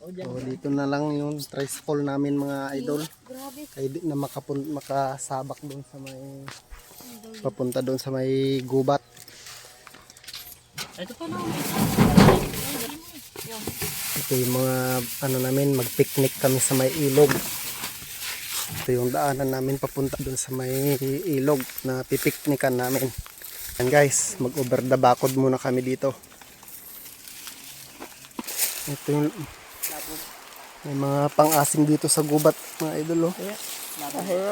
So, dito na lang yung tricycle namin mga idol. Kaya di na makasabak doon sa may papunta doon sa may gubat. Ito pa lang. Ito yung mga ano namin, mag-picnic kami sa may ilog. Ito yung daanan namin papunta doon sa may ilog na pipiknikan namin. Yan guys, mag-over the bakod muna kami dito. Ito yung may mga pang-asim dito sa gubat mga idol.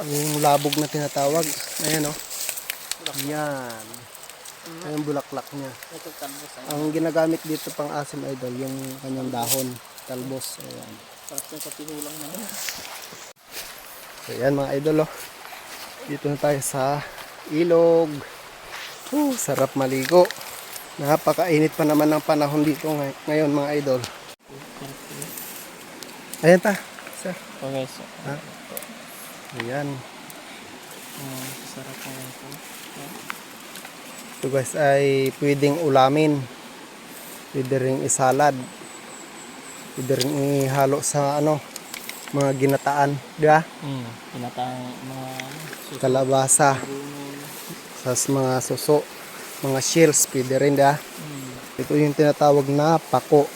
Yung labog na tinatawag. Ayan o. Yan. Ayan bulaklak niya. Ang ginagamit dito pang-asim idol, yung kanyang dahon. Talbos. Ayan. So yan mga idol. Dito na tayo sa ilog. Sarap maligo. Napakainit pa naman ng panahon dito ngayon mga idol. Ayan ta. Sir. Okay, so. Ha? Ayan. Sarap naman po. Ito guys ay pwedeng ulamin. Pwede ring isalad. Pwede ring ihalo sa ano, mga ginataan. Diba? Pinatang mga Kalabasa. Sa mga suso. Mga shells. Pwede rin diba? Ito yung tinatawag na pako.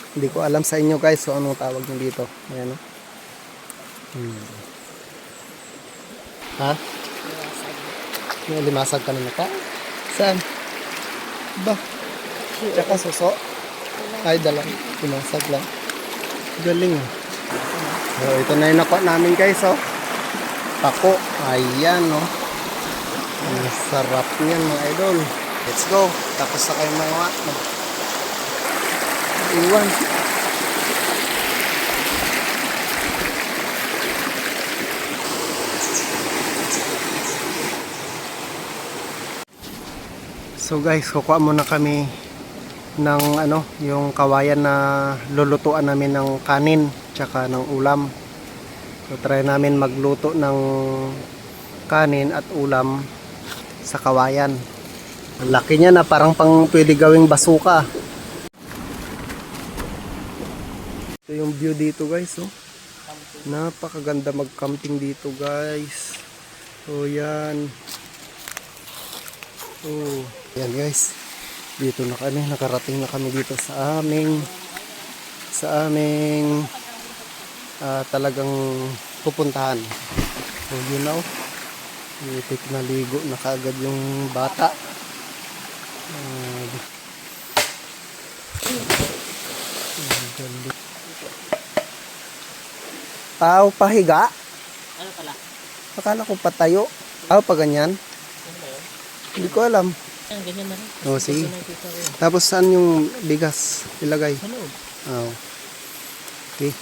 Hindi ko alam sa inyo guys so anong tawag nyo dito. Ayan o. Ha? May limasag ka na pa? Saan? Ba? Tsaka suso? Ay dalang. Limasag lang. Galing o. So, ito na yung nakuha namin guys o. Pako. Ayan o. Ang sarap niyan mga idol. Let's go. Tapos na kayo mga iwan. So guys, kukuha muna kami ng ano, yung kawayan na lulutuan namin ng kanin tsaka ng ulam. So try namin magluto ng kanin at ulam sa kawayan. Ang laki niya na parang pang pwede gawing basuka. Ito yung view dito guys, oh. Napakaganda mag-camping dito guys. So yan. Oh, yan guys. Dito na kami, nakarating na kami dito sa aming talagang pupuntahan. So you know, itik na ligo na kaagad yung bata. Tao pahiga? Ano pala? Akala ko patayo. Pa ganyan? Hindi ko alam. Ayan, ganyan na rin. Oh, sige. Tapos saan yung bigas ilagay? Sa loob. Oh. Okay.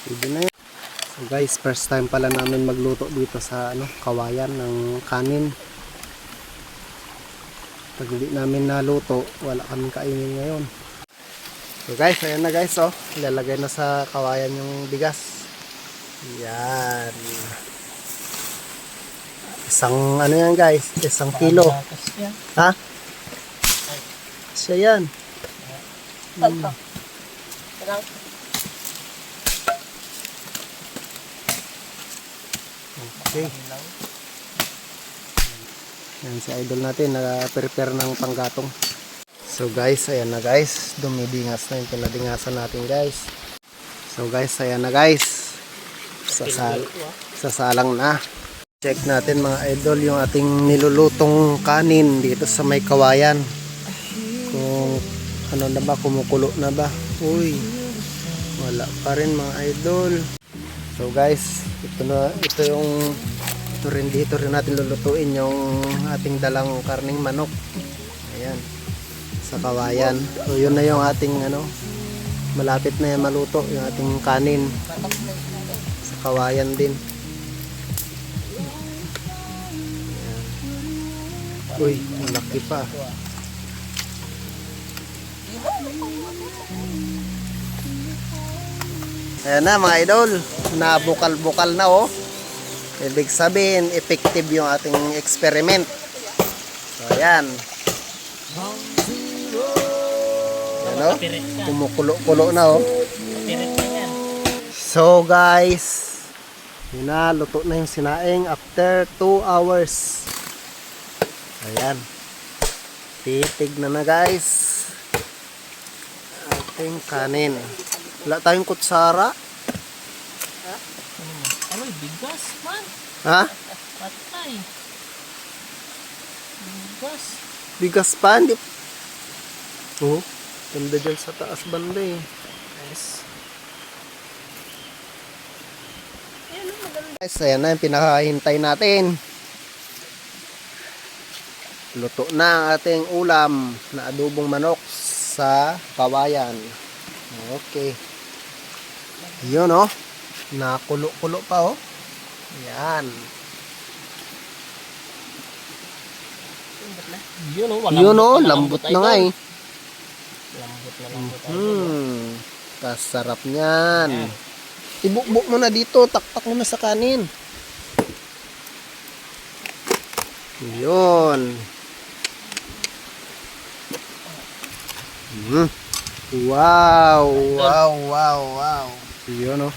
Pwede na yun. So guys, first time pala namin magluto dito sa ano, kawayan ng kanin. Pag hindi namin naluto, wala kaming kainin ngayon. So guys, ayan na guys, oh. Ilalagay na sa kawayan yung bigas. Yan. Isang ano yan guys, isang kilo. Ha? Siya yan. Okay. Yan si idol natin, nag-prepare ng panggatong. So guys, ayan na guys. Dumidingas na yung pinadingasan natin guys. So guys, ayan na guys. Sasalang na. Check natin mga idol yung ating nilulutong kanin dito sa may kawayan. Kung ano na ba, kumukulo na ba. Uy, wala pa rin mga idol. So guys, ito rin dito rin natin lulutuin yung ating dalang karning manok. Ayan, sa kawayan. So yun na yung ating ano, malapit na yan maluto yung ating kanin. Kawayan din. Ayan. Uy, malaki pa. Ayan na mga idol, nabukal-bukal na oh. Ibig sabihin, effective yung ating experiment. So ayan. Yan o. Kapirit ka. Kumukulo-kulo na o. Kapirit ka yan. So guys, yun na, luto na yung sinaing after 2 hours. Ayan. Titig na guys. Ating kanin. Wala tayong kutsara. Ano, bigas man. Ha? Patay. Bigas. Bigas pa? Hindi. Oh, ganda dyan sa taas banda eh. Yes. Guys, ayan na yung pinakahintay natin. Luto na ang ating ulam na adobong manok sa kawayan. Okay. Yun oh. Nakulo-kulo pa oh. Yan. Yun o, Yun oh, lambot na nga eh. Lambot na lambot. Kasarap niyan. Ibukbuk mo na dito, taktak mo na sa kanin. Yun. Wow, wow, wow, wow. Yun oh.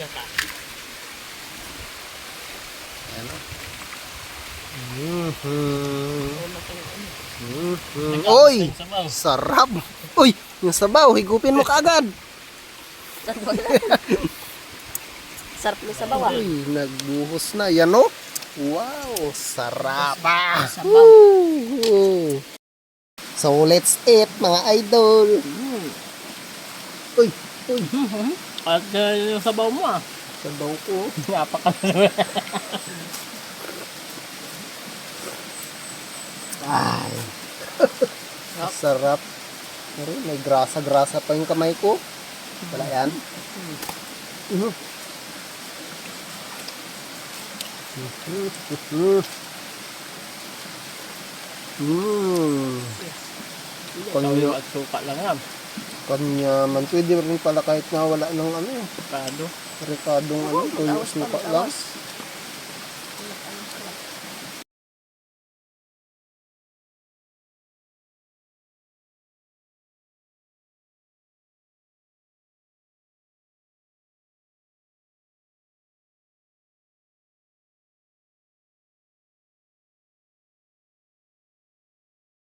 Kaka. Oy, Sabaw. sarap. Uy, yung sabaw, higupin mo kaagad. Sarap ng sabaw ah. Uy, nagbuhos na. Yan oh. Wow, sarap. Sabaw. Woo! So, let's eat mga idol. Uy, uy. At yung sabaw mo ah. Sabaw ko. Napaka. Ay. Sarap. Pero may grasa-grasa pa yung kamay ko. Wala yan. Kanya at suka lang yan. Kanya man. Pwede rin pala kahit nga wala ng ano. Kado. Rekadong ano. Tuyo suka lang.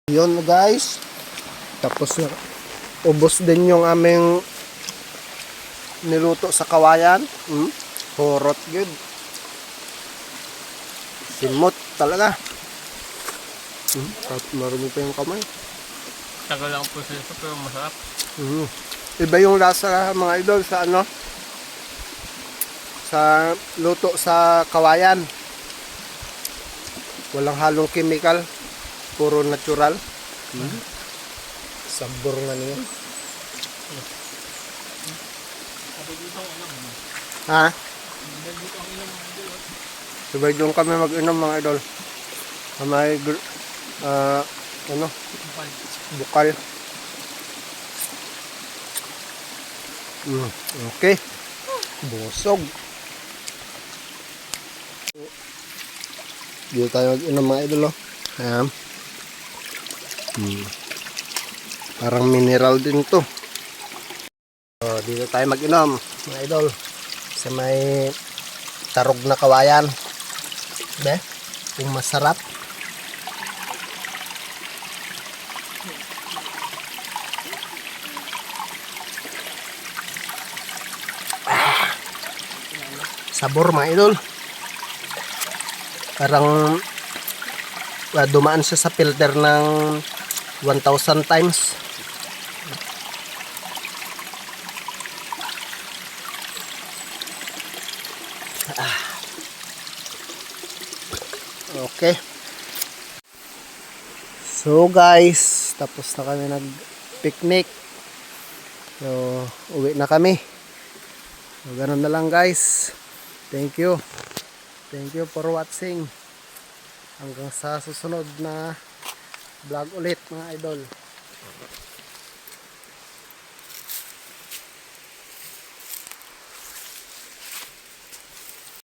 Yun guys. Tapos na. Ubos din yung aming niluto sa kawayan. Horot good. Simot talaga. Kahit marumi pa yung kamay. Tagal lang po sila pero masarap. Iba yung lasa mga idol sa ano? Sa luto sa kawayan. Walang halong chemical. Puro natural. Sabor nga niya. Ha? Sabay doon kami mag-inom mga idol. May ano? Bukal. Okay. Busog. Dito tayo mag-inom mga idol. Ayan. Parang mineral din to. So, dito tayo mag-inom mga idol. Sa may tarog na kawayan. Be? Yung masarap. Sabor mga idol. Parang dumaan siya sa filter ng 1,000 times. Okay. So guys, tapos na kami nag-picnic. So, uwi na kami. So, ganun na lang guys. Thank you. Thank you for watching. Hanggang sa susunod na vlog ulit mga idol.